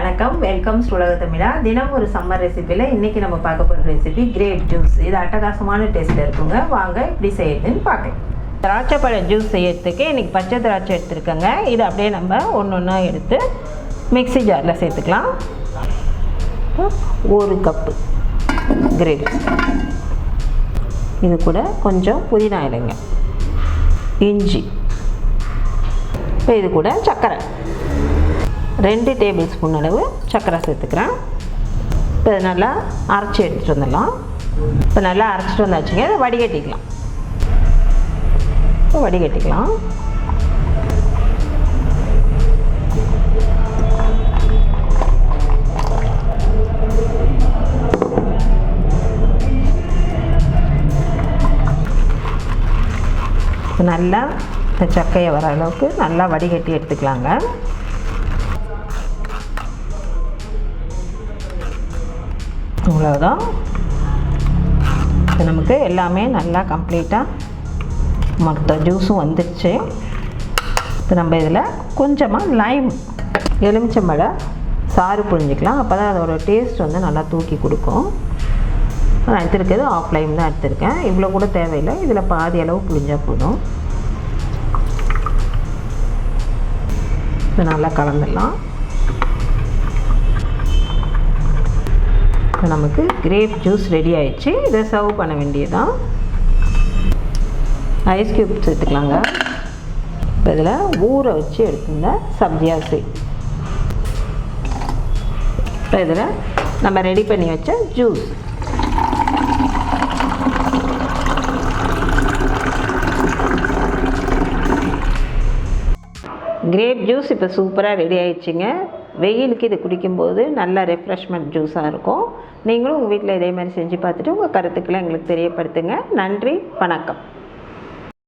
வணக்கம், welcome to உலக தமிழா. தினம் ஒரு சம்மர் ரெசிபியில் இன்றைக்கி நம்ம பார்க்க போகிற ரெசிபி கிரேப் ஜூஸ். இது அட்டகாசமான டேஸ்ட்டில் இருக்குங்க. வாங்க எப்படி செய்யுதுன்னு பார்க்கலாம். திராட்சை பழ ஜூஸ் செய்யறதுக்கு இன்றைக்கி பச்சை திராட்சை எடுத்துருக்கேங்க. இது அப்படியே நம்ம ஒன்றா எடுத்து மிக்ஸி ஜாரில் சேர்த்துக்கலாம். 1 கப்பு கிரேப்ஸ், இது கூட கொஞ்சம் புதினா இலைங்க, இஞ்சி, இது கூட சர்க்கரை 2 டேபிள் ஸ்பூன் அளவு சர்க்கரை சேர்த்துக்கிறேன். இப்போ இதை நல்லா அரைச்சி எடுத்துகிட்டு வந்துடலாம். இப்போ நல்லா அரைச்சிட்டு வந்தாச்சுங்க. இதை வடிகட்டிக்கலாம். இப்போ வடிகட்டிக்கலாம். நல்லா இந்த சக்கையை வர அளவுக்கு நல்லா வடிகட்டி எடுத்துக்கலாங்க. அவ்வளோதான். இப்போ நமக்கு எல்லாமே நல்லா கம்ப்ளீட்டாக மொத்த ஜூஸும் வந்துடுச்சு. இப்போ நம்ம இதில் கொஞ்சமாக லைம், எலுமிச்சம்பழம் சாறு புழிஞ்சிக்கலாம். அப்போ தான் அதோட டேஸ்ட் வந்து நல்லா தூக்கி கொடுக்கும். நான் எடுத்துருக்கிறது ஆஃப் லைம் தான் எடுத்திருக்கேன். இவ்வளோ கூட தேவையில்லை. இதில் பாதி அளவு புழிஞ்சால் போதும். இப்போ நல்லா கலந்துடலாம். இப்போ நமக்கு கிரேப் ஜூஸ் ரெடி ஆயிடுச்சு. இதை சர்வ் பண்ண வேண்டியதுதான். ஐஸ் க்யூப் சேர்த்துக்கலாங்க. இப்போ இதில் ஊற வச்சு எடுத்துருந்த சப்ஜி அரிசி, இப்போ இதில் நம்ம ரெடி பண்ணி வச்ச ஜூஸ், கிரேப் ஜூஸ் இப்போ சூப்பராக ரெடி ஆயிடுச்சுங்க. வெயிலுக்கு இது குடிக்கும்போது நல்ல ரெஃப்ரெஷ்மெண்ட் ஜூஸாக இருக்கும். நீங்களும் உங்கள் வீட்டில் இதே மாதிரி செஞ்சு பார்த்துட்டு உங்கள் கருத்துக்களை எங்களுக்கு தெரியப்படுத்துங்க. நன்றி, வணக்கம்.